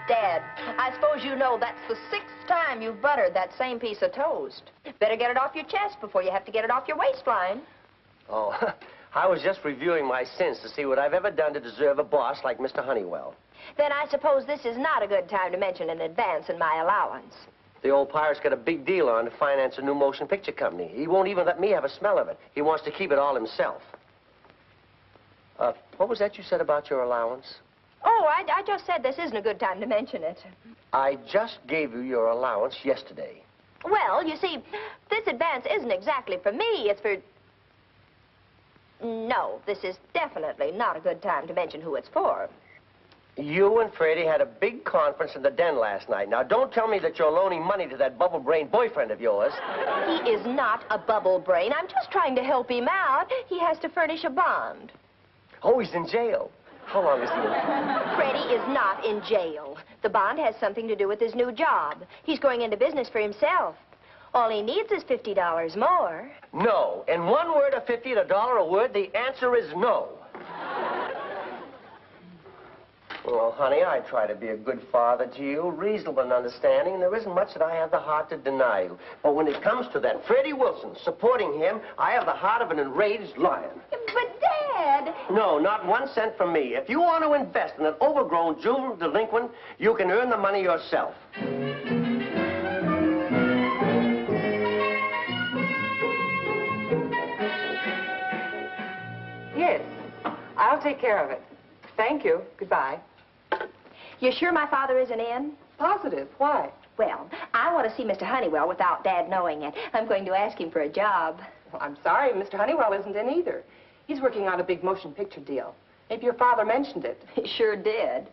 Dad, I suppose you know that's the 6th time you've buttered that same piece of toast. Better get it off your chest before you have to get it off your waistline. Oh, I was just reviewing my sins to see what I've ever done to deserve a boss like Mr. Honeywell. Then I suppose this is not a good time to mention an advance in my allowance. The old pirate's got a big deal on to finance a new motion picture company. He won't even let me have a smell of it. He wants to keep it all himself. What was that you said about your allowance? Oh, I just said this isn't a good time to mention it. I just gave you your allowance yesterday. Well, you see, this advance isn't exactly for me. It's for... No, this is definitely not a good time to mention who it's for. You and Freddie had a big conference in the den last night. Now, don't tell me that you're loaning money to that bubble-brained boyfriend of yours. He is not a bubble brain. I'm just trying to help him out. He has to furnish a bond. Oh, he's in jail. How long is he in? Freddie is not in jail. The bond has something to do with his new job. He's going into business for himself. All he needs is $50 more. No. In one word of 50 and $1 a word, the answer is no. Well, honey, I try to be a good father to you, reasonable and understanding, and there isn't much that I have the heart to deny you. But when it comes to that Freddie Wilson, supporting him, I have the heart of an enraged lion. But, Dad... No, not 1 cent from me. If you want to invest in an overgrown juvenile delinquent, you can earn the money yourself. Yes, I'll take care of it. Thank you. Goodbye. You sure my father isn't in? Positive. Why? Well, I want to see Mr. Honeywell without Dad knowing it. I'm going to ask him for a job. Well, I'm sorry, Mr. Honeywell isn't in either. He's working on a big motion picture deal. Maybe your father mentioned it. He sure did.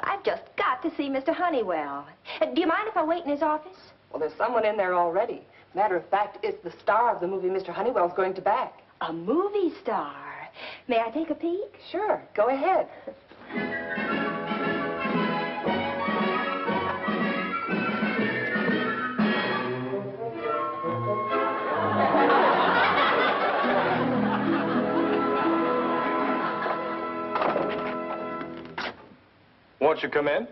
I've just got to see Mr. Honeywell. Do you mind if I wait in his office? Well, there's someone in there already. Matter of fact, it's the star of the movie Mr. Honeywell's going to back. A movie star? May I take a peek? Sure. Go ahead. Won't you come in?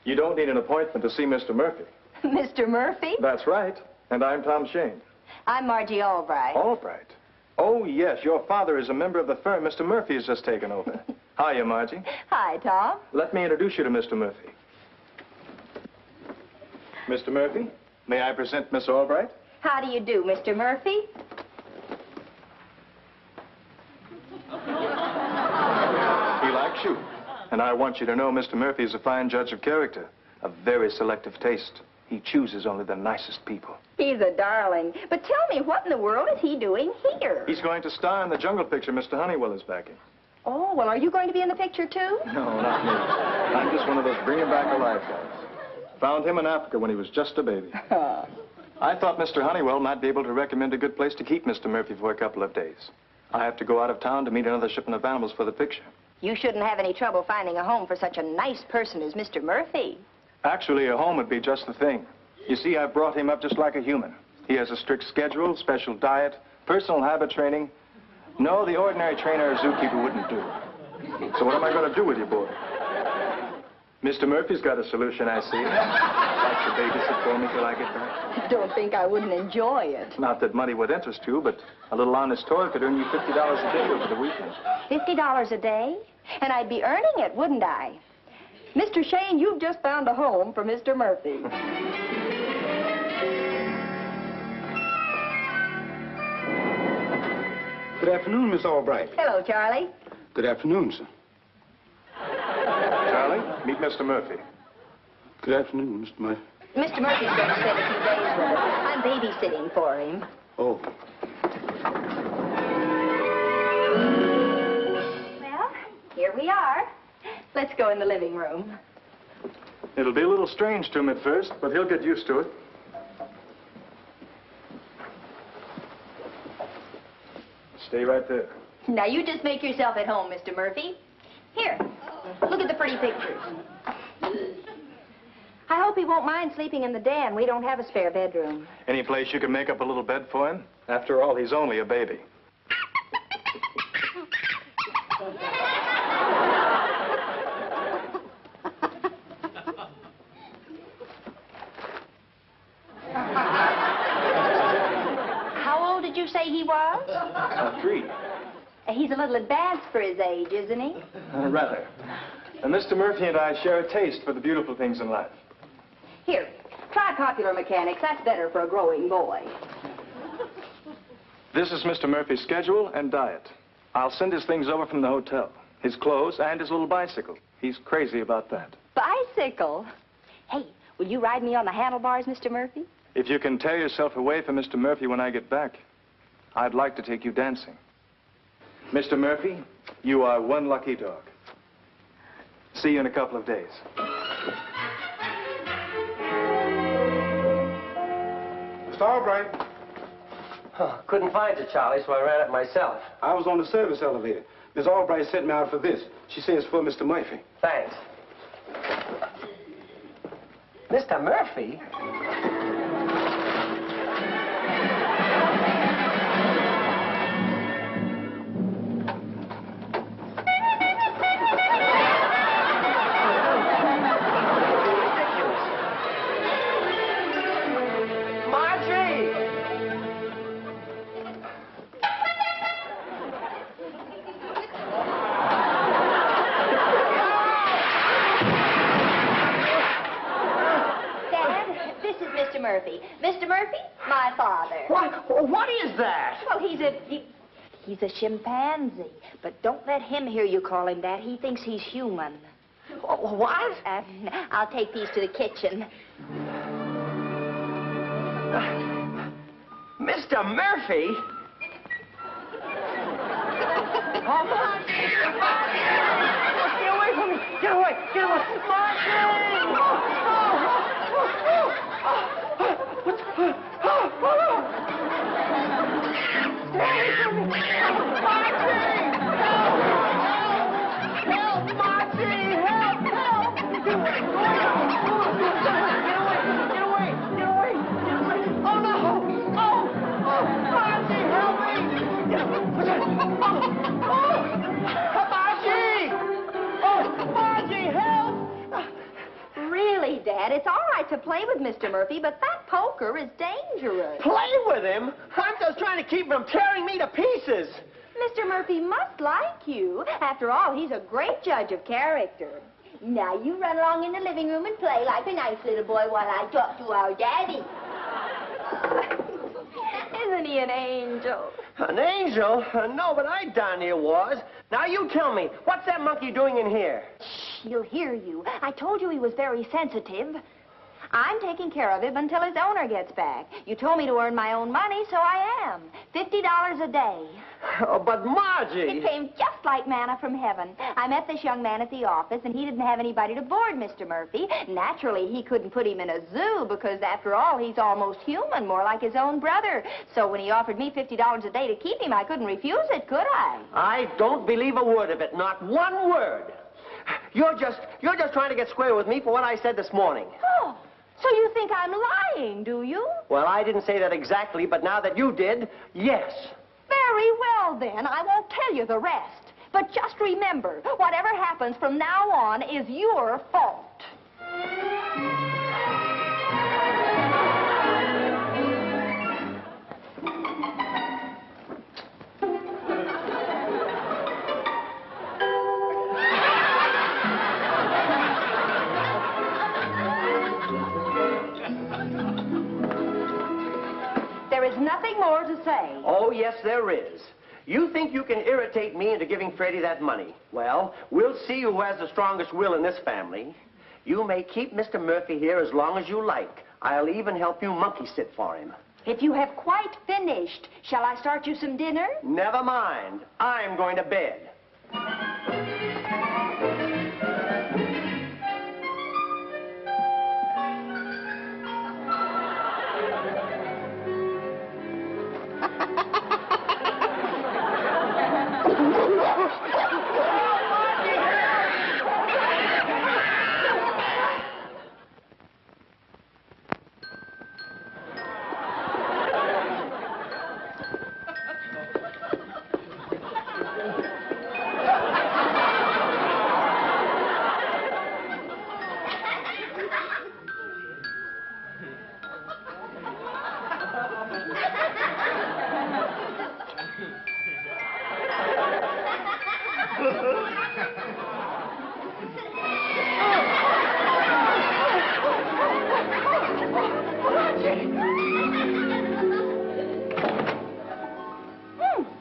You don't need an appointment to see Mr. Murphy. Mr. Murphy? That's right. And I'm Tom Shane. I'm Margie Albright. Albright? Oh, yes. Your father is a member of the firm Mr. Murphy has just taken over. Hiya, Margie. Hi, Tom. Let me introduce you to Mr. Murphy. Mr. Murphy, may I present Miss Albright? How do you do, Mr. Murphy? He likes you. And I want you to know Mr. Murphy is a fine judge of character, a very selective taste. He chooses only the nicest people. He's a darling. But tell me, what in the world is he doing here? He's going to star in the jungle picture Mr. Honeywell is backing. Oh, well, are you going to be in the picture, too? No, not me. I'm just one of those bring him back alive guys. Found him in Africa when he was just a baby. I thought Mr. Honeywell might be able to recommend a good place to keep Mr. Murphy for a couple of days. I have to go out of town to meet another shipment of animals for the picture. You shouldn't have any trouble finding a home for such a nice person as Mr. Murphy. Actually, a home would be just the thing. You see, I've brought him up just like a human. He has a strict schedule, special diet, personal habit training. No, the ordinary trainer or zookeeper wouldn't do. So what am I going to do with you, boy? Mr. Murphy's got a solution, I see. Like to babysit for me till I get back? Don't think I wouldn't enjoy it. Not that money would interest you, but a little honest toil could earn you $50 a day over the weekend. $50 a day? And I'd be earning it, wouldn't I? Mr. Shane, you've just found a home for Mr. Murphy. Good afternoon, Miss Albright. Hello, Charlie. Good afternoon, sir. Charlie, meet Mr. Murphy. Good afternoon, Mr. Murphy. Mr. Murphy's going to spend a few days with us. I'm babysitting for him. Oh. Well, here we are. Let's go in the living room. It'll be a little strange to him at first, but he'll get used to it. Stay right there. Now, you just make yourself at home, Mr. Murphy. Here, look at the pretty pictures. I hope he won't mind sleeping in the den. We don't have a spare bedroom. Any place you can make up a little bed for him? After all, he's only a baby. you say he was? 3. He's a little advanced for his age, isn't he? Rather. Mr. Murphy and I share a taste for the beautiful things in life. Here, try popular mechanics. That's better for a growing boy. This is Mr. Murphy's schedule and diet. I'll send his things over from the hotel. His clothes and his little bicycle. He's crazy about that. Bicycle? Hey, will you ride me on the handlebars, Mr. Murphy? If you can tear yourself away from Mr. Murphy when I get back, I'd like to take you dancing. Mr. Murphy, you are one lucky dog. See you in a couple of days. Mr. Albright, Couldn't find you, Charlie, so I ran it myself. I was on the service elevator. Miss Albright sent me out for this. She says it's for Mr. Murphy. Thanks. Mr. Murphy? Murphy. Mr. Murphy, my father. What is that? Well, he's a chimpanzee. But don't let him hear you call him that. He thinks he's human. What? I'll take these to the kitchen. Mr. Murphy? Oh, Margie! Get away from me! Get away! Get away! Margie! Dad, it's all right to play with Mr. Murphy, but that poker is dangerous. Play with him? I'm just trying to keep him from tearing me to pieces. Mr. Murphy must like you. After all, he's a great judge of character. Now, you run along in the living room and play like a nice little boy while I talk to our daddy. Isn't he an angel? An angel? No, but I darn near was. Now, you tell me, what's that monkey doing in here? Shh, he'll hear you. I told you he was very sensitive. I'm taking care of him until his owner gets back. You told me to earn my own money, so I am. $50 a day. Oh, but Margie! It came just like manna from heaven. I met this young man at the office, and he didn't have anybody to board Mr. Murphy. Naturally, he couldn't put him in a zoo because, after all, he's almost human, more like his own brother. So when he offered me $50 a day to keep him, I couldn't refuse it, could I? I don't believe a word of it, not one word. You're just trying to get square with me for what I said this morning. Oh, so you think I'm lying, do you? Well, I didn't say that exactly, but now that you did, yes. Very well, then. I won't tell you the rest. But just remember, whatever happens from now on is your fault. There is nothing more to say. Oh, yes, there is. You think you can irritate me into giving Freddie that money. Well, we'll see who has the strongest will in this family. You may keep Mr. Murphy here as long as you like. I'll even help you monkey sit for him. If you have quite finished, shall I start you some dinner? Never mind. I'm going to bed.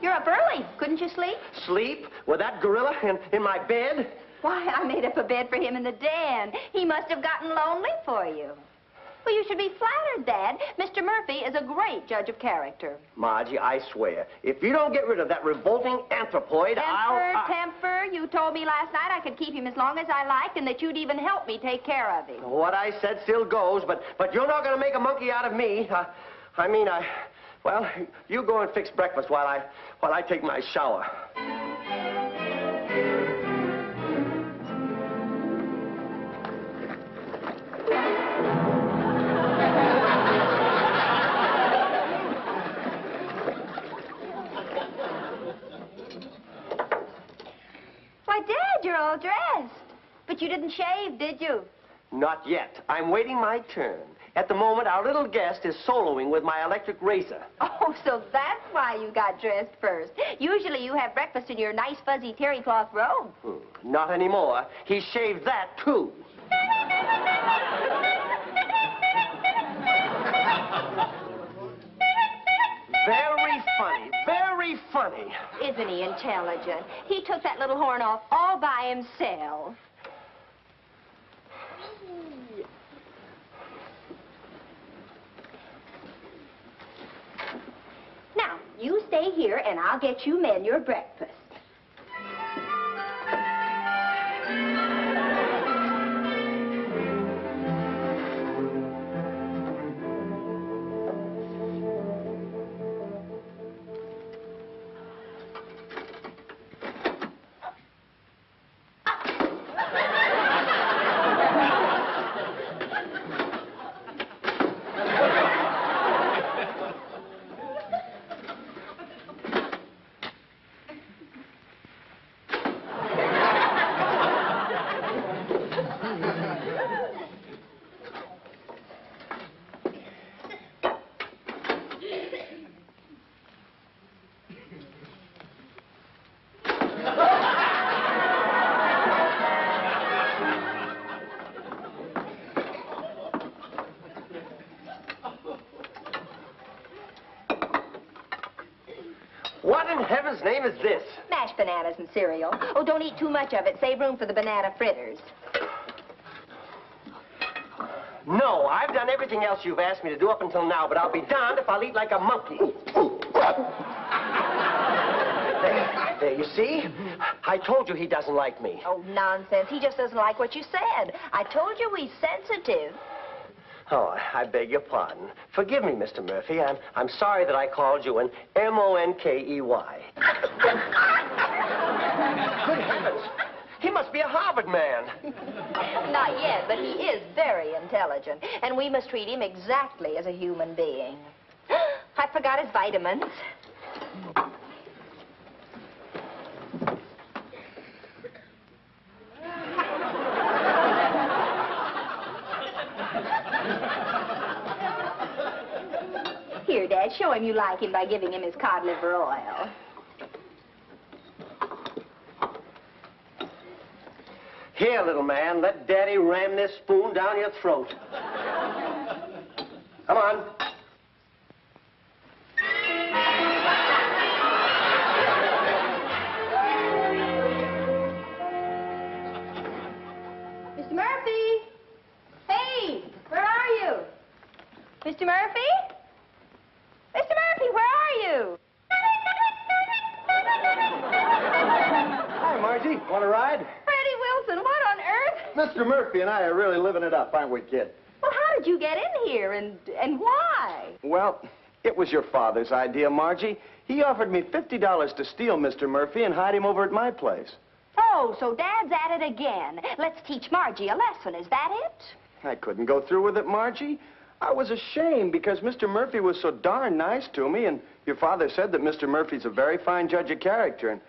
You're up early. Couldn't you sleep? Sleep? With that gorilla in my bed? Why, I made up a bed for him in the den. He must have gotten lonely for you. Well, you should be flattered, Dad. Mr. Murphy is a great judge of character. Margie, I swear, if you don't get rid of that revolting anthropoid, Temper. You told me last night I could keep him as long as I liked and that you'd even help me take care of him. What I said still goes, but you're not going to make a monkey out of me. Well, you go and fix breakfast while I take my shower. Why, Dad, you're all dressed. But you didn't shave, did you? Not yet. I'm waiting my turn. At the moment, our little guest is soloing with my electric razor. Oh, so that's why you got dressed first. Usually you have breakfast in your nice, fuzzy terry cloth robe. Not anymore. He shaved that, too. Very funny. Very funny. Isn't he intelligent? He took that little horn off all by himself. Now, you stay here and I'll get you men your breakfast. What in heaven's name is this? Mashed bananas and cereal. Oh, don't eat too much of it. Save room for the banana fritters. No, I've done everything else you've asked me to do up until now, but I'll be darned if I'll eat like a monkey. There, you see? I told you he doesn't like me. Oh, nonsense. He just doesn't like what you said. I told you he's sensitive. Oh, I beg your pardon. Forgive me, Mr. Murphy. I'm sorry that I called you an M-O-N-K-E-Y. Good heavens. He must be a Harvard man. Not yet, but he is very intelligent, and we must treat him exactly as a human being. I forgot his vitamins. Here, Dad, show him you like him by giving him his cod liver oil. Here, little man, let Daddy ram this spoon down your throat. Come on. Mr. Murphy! Hey, where are you? Mr. Murphy? Mr. Murphy, where are you? Hi, Margie. Want a ride? Freddie Wilson, what on earth? Mr. Murphy and I are really living it up, aren't we, kid? Well, how did you get in here, and why? Well, it was your father's idea, Margie. He offered me $50 to steal Mr. Murphy and hide him over at my place. Oh, so Dad's at it again. Let's teach Margie a lesson. Is that it? I couldn't go through with it, Margie. I was ashamed because Mr. Murphy was so darn nice to me, and your father said that Mr. Murphy's a very fine judge of character. And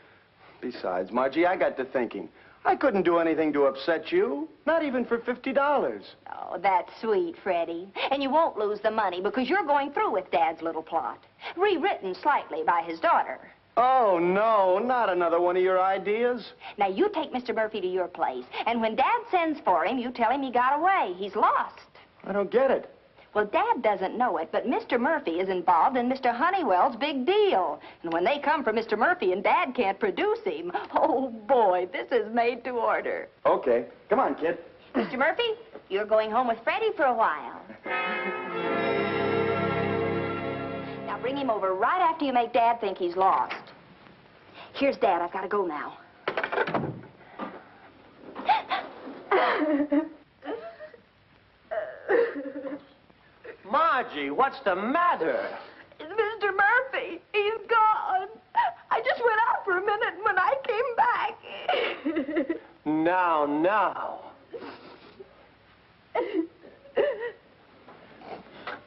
besides, Margie, I got to thinking, I couldn't do anything to upset you, not even for $50. Oh, that's sweet, Freddie. And you won't lose the money because you're going through with Dad's little plot, rewritten slightly by his daughter. Oh, no, not another one of your ideas. Now, you take Mr. Murphy to your place, and when Dad sends for him, you tell him he got away. He's lost. I don't get it. Well, Dad doesn't know it, but Mr. Murphy is involved in Mr. Honeywell's big deal. And when they come for Mr. Murphy and Dad can't produce him, oh, boy, this is made to order. Okay. Come on, kid. Mr. Murphy, you're going home with Freddie for a while. Now, bring him over right after you make Dad think he's lost. Here's Dad. I've got to go now. Margie, what's the matter? It's Mr. Murphy. He's gone. I just went out for a minute, and when I came back... Now.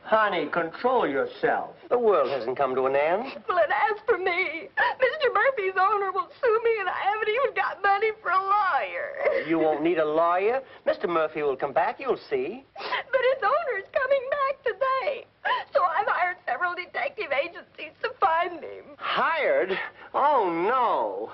Honey, control yourself. The world hasn't come to an end. Well, it has for me. Mr. Murphy's owner will sue me, and I haven't even got money for a lawyer. You won't need a lawyer. Mr. Murphy will come back, you'll see. But his owner's coming back today. So I've hired several detective agencies to find him. Hired? Oh, no.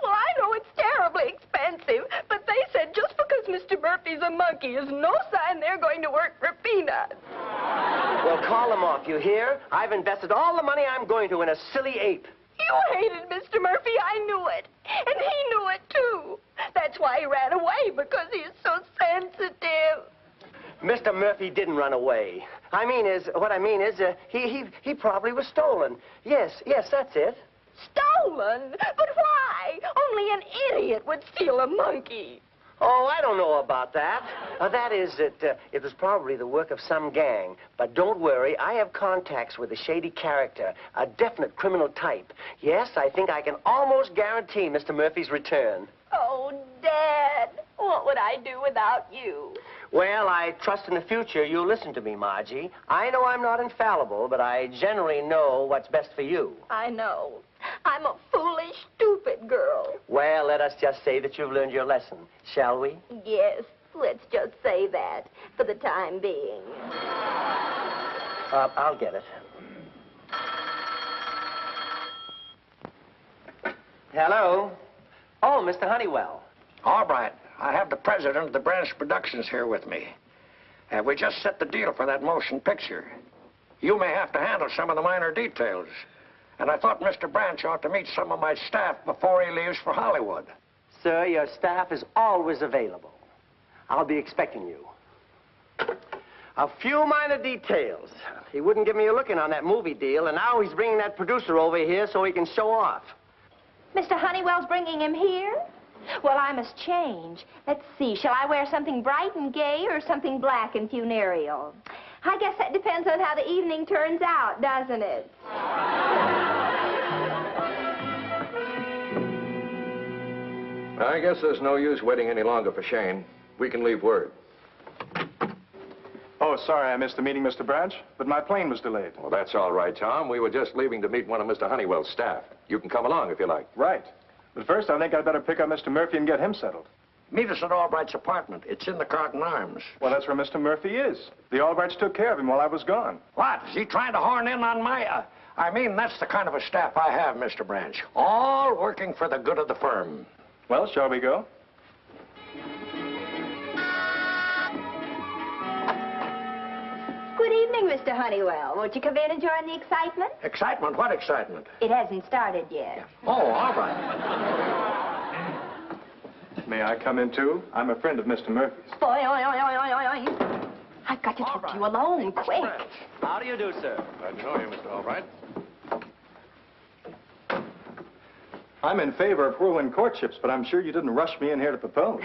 Well, I know it's terribly expensive, but they said just because Mr. Murphy's a monkey is no sign they're going to work for peanuts. Well, call them off, you hear? I've invested all the money I'm going to in a silly ape. You hated Mr. Murphy, I knew it. And he knew it, too. That's why he ran away, because he's so sensitive. Mr. Murphy didn't run away. What I mean is, he probably was stolen. Yes, that's it. Stolen? But why? Only an idiot would steal a monkey. Oh, I don't know about that. It was probably the work of some gang. But don't worry, I have contacts with a shady character, a definite criminal type. Yes, I think I can almost guarantee Mr. Murphy's return. Oh, Dad, what would I do without you? Well, I trust in the future you'll listen to me, Margie. I know I'm not infallible, but I generally know what's best for you. I know. I'm a foolish, stupid girl. Well, let us just say that you've learned your lesson, shall we? Yes, let's just say that for the time being. I'll get it. Hello? Oh, Mr. Honeywell. All right. I have the president of the Branch Productions here with me. We just set the deal for that motion picture. You may have to handle some of the minor details. And I thought Mr. Branch ought to meet some of my staff before he leaves for Hollywood. Sir, your staff is always available. I'll be expecting you. A few minor details. He wouldn't give me a look in on that movie deal, and now he's bringing that producer over here so he can show off. Mr. Honeywell's bringing him here? Well, I must change. Let's see. Shall I wear something bright and gay or something black and funereal? I guess that depends on how the evening turns out, doesn't it? I guess there's no use waiting any longer for Shane. We can leave word. Oh, sorry I missed the meeting, Mr. Branch, but my plane was delayed. Well, that's all right, Tom. We were just leaving to meet one of Mr. Honeywell's staff. You can come along if you like. Right. But first, I think I'd better pick up Mr. Murphy and get him settled. Meet us at Albright's apartment. It's in the Carlton Arms. Well, that's where Mr. Murphy is. The Albrights took care of him while I was gone. What? Is he trying to horn in on my... that's the kind of a staff I have, Mr. Branch. All working for the good of the firm. Well, shall we go? Good evening, Mr. Honeywell. Won't you come in and join the excitement? Excitement? What excitement? It hasn't started yet. Oh, all right. May I come in, too? I'm a friend of Mr. Murphy's. Boy, oi, oi, oi, oi, oi. I've got to talk to you alone, quick. How do you do, sir? Glad to know you, Mr. Albright. I'm in favor of whirlwind courtships, but I'm sure you didn't rush me in here to propose.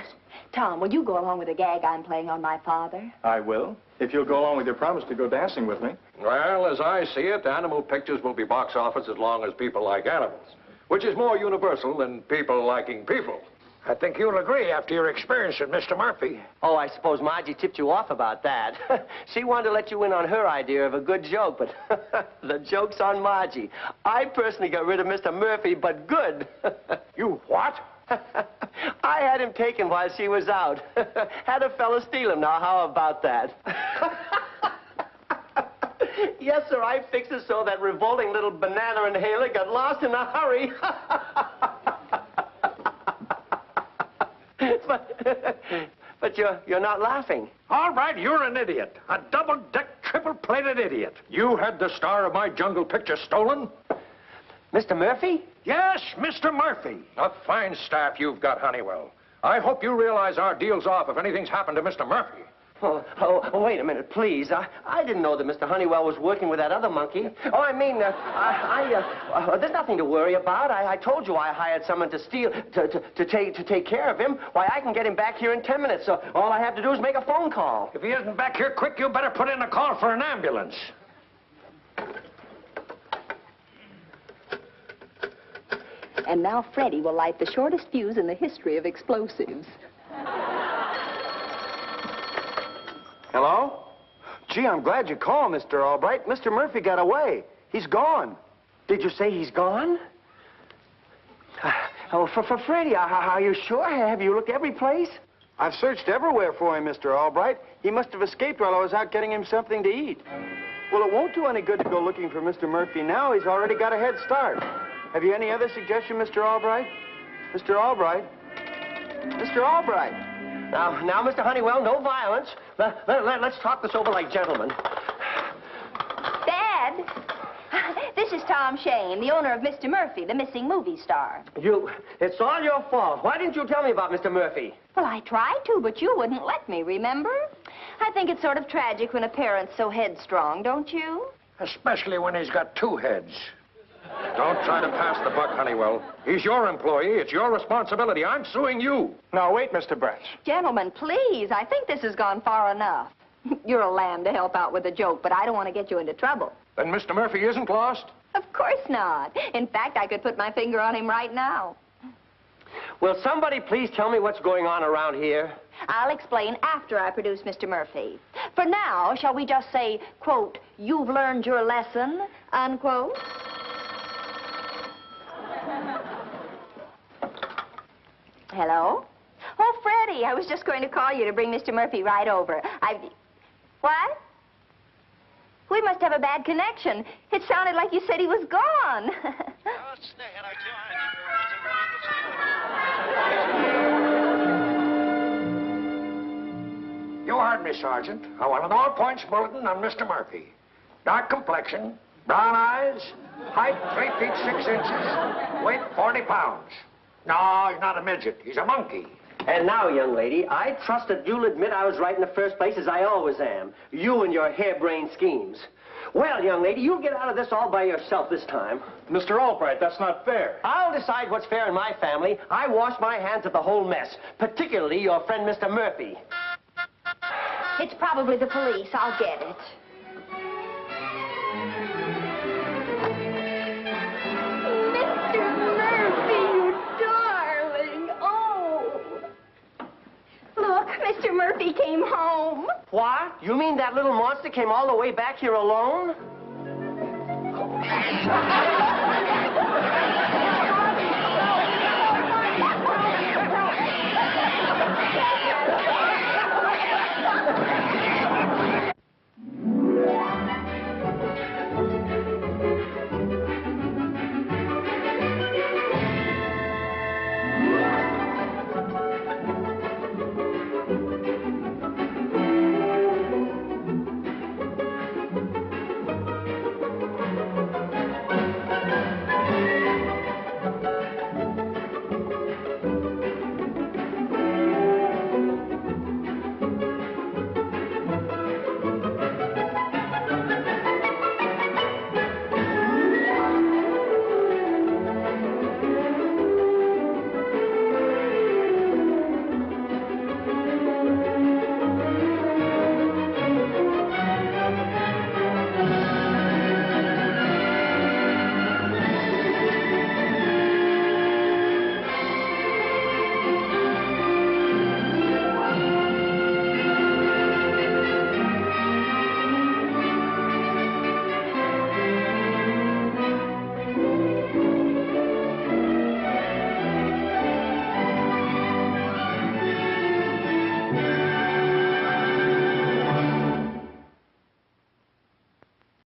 Tom, will you go along with the gag I'm playing on my father? I will, if you'll go along with your promise to go dancing with me. Well, as I see it, animal pictures will be box office as long as people like animals, which is more universal than people liking people. I think you'll agree after your experience with Mr. Murphy. Oh, I suppose Margie tipped you off about that. She wanted to let you in on her idea of a good joke, but the joke's on Margie. I personally got rid of Mr. Murphy, but good. You what? I had him taken while she was out. Had a fellow steal him. Now, how about that? Yes, sir, I fixed it so that revolting little banana inhaler got lost in a hurry. But you're not laughing. All right, you're an idiot. A double-deck, triple triple-plated idiot. You had the star of my jungle picture stolen? Mr. Murphy? Yes, Mr. Murphy. A fine staff you've got, Honeywell. I hope you realize our deal's off if anything's happened to Mr. Murphy. Oh, wait a minute, please. I didn't know that Mr. Honeywell was working with that other monkey. Oh, I mean, there's nothing to worry about. I told you I hired someone to take care of him. Why, I can get him back here in 10 minutes, so all I have to do is make a phone call. If he isn't back here quick, you better put in a call for an ambulance. And now Freddie will light the shortest fuse in the history of explosives. Hello? Gee, I'm glad you called, Mr. Albright. Mr. Murphy got away. He's gone. Did you say he's gone? Oh, for Freddie, are you sure? Have you looked every place? I've searched everywhere for him, Mr. Albright. He must have escaped while I was out getting him something to eat. Well, it won't do any good to go looking for Mr. Murphy now. He's already got a head start. Have you any other suggestion, Mr. Albright? Mr. Albright? Mr. Albright? Now, Mr. Honeywell, no violence. Let's talk this over like gentlemen. Dad, this is Tom Shane, the owner of Mr. Murphy, the missing movie star. It's all your fault. Why didn't you tell me about Mr. Murphy? Well, I tried to, but you wouldn't let me, remember? I think it's sort of tragic when a parent's so headstrong, don't you? Especially when he's got two heads. Don't try to pass the buck, Honeywell. He's your employee. It's your responsibility. I'm suing you. Now, wait, Mr. Branch. Gentlemen, please, I think this has gone far enough. You're a lamb to help out with a joke, but I don't want to get you into trouble. Then Mr. Murphy isn't lost? Of course not. In fact, I could put my finger on him right now. Will somebody please tell me what's going on around here? I'll explain after I produce Mr. Murphy. For now, shall we just say, quote, "You've learned your lesson," unquote? Hello? Oh, Freddie, I was just going to call you to bring Mr. Murphy right over. What? We must have a bad connection. It sounded like you said he was gone. You heard me, Sergeant. I want an all-points bulletin on Mr. Murphy. Dark complexion, brown eyes, height 3 feet 6 inches, weight 40 pounds. No, he's not a midget. He's a monkey. And now, young lady, I trust that you'll admit I was right in the first place, as I always am. You and your harebrained schemes. Well, young lady, you'll get out of this all by yourself this time. Mr. Albright, that's not fair. I'll decide what's fair in my family. I wash my hands of the whole mess, particularly your friend, Mr. Murphy. It's probably the police. I'll get it. Mr. Murphy, you darling. Oh. Look, Mr. Murphy came home. What? You mean that little monster came all the way back here alone?